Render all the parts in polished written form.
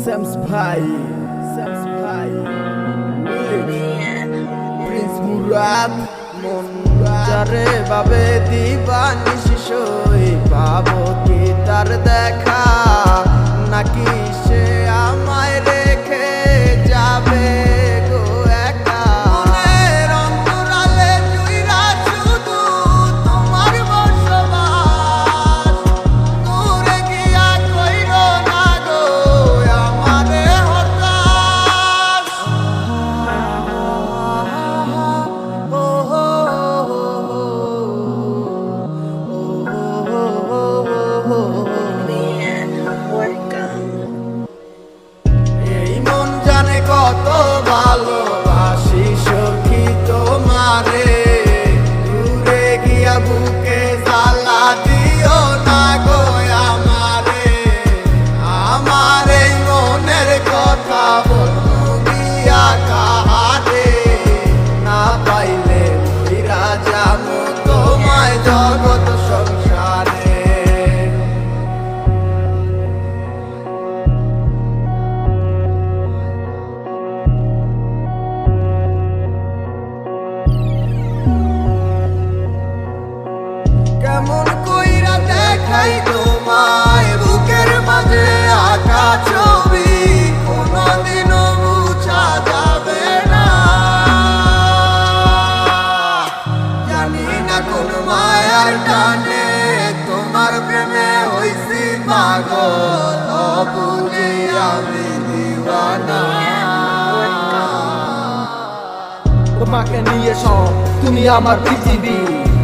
Sams ভাই Prince Murad মন যারে বাবে দিবানিশি সই পাবো কি তার দেখা নাকি সে আমায় রেখে যাবে গো একা মনের অন্তরালে জুইরা শুধু তোমার বসবাস দূরে গিয়া কইরো না গো আমারে হতাশ এই মন জানে কত ভালোবাসি সখী তোমারে দূরে গিয়া বুকে জ্বালা দিও না গো আমারে আমার এই মনের কথা বলবো গিয়া কাহারে না পাইলে ফিরা যাবো তোমায় জগৎ সংসারে কেমন কইরা দেখাই তোমায় বুকের মাঝে আঁকা ছবি কোনদিনও মুছা যাবে না জানি না কোন মায়ার টানে তোমার প্রেমে হইছি পাগল বুঝি আমি দিওয়ানা তোমাকে নিয়ে সব তুমি আমার পৃথিবী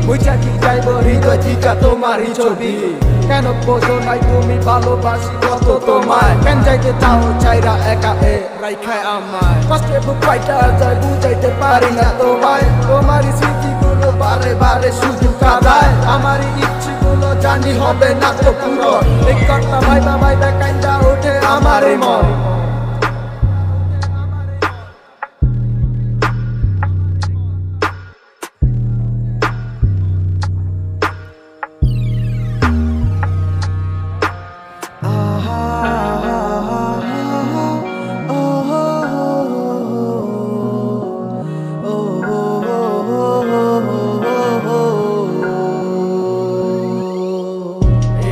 বুঝা কি যাইব হৃদয় থিকা তোমারই ছবি কেন বোঝো নাই তুমি ভালোবাসি কত তোমায় কেন যাইতে চাও চাইরা একা রাইখায় আমায় কষ্টে বুক পাইটা যায় বুঝাইতে পারি না তোমায় তোমারই স্মৃতিগুলো বারে বারে শুধু কাঁদায় আমারই ইচ্ছেগুলো জানি হবে না তো পুরো এই কথা ভাইবা কান্দা ওঠে আমারই মন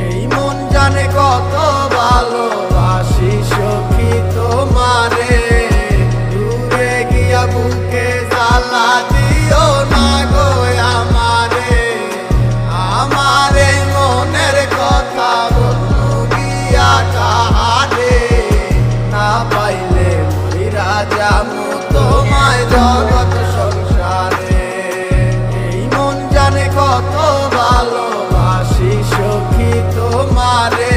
এই মন জানে কত ভালোবাসি সখী তোমারে দূরে গিয়া বুকে জ্বালা দিও না গো আমারে আমার এই মনের কথা বলবো গিয়া কাহারে না পাইলে ফিরা যাবো তোমায় জগৎ সংসারে এই মন জানে কত ভালোবাসি সখী তোমারে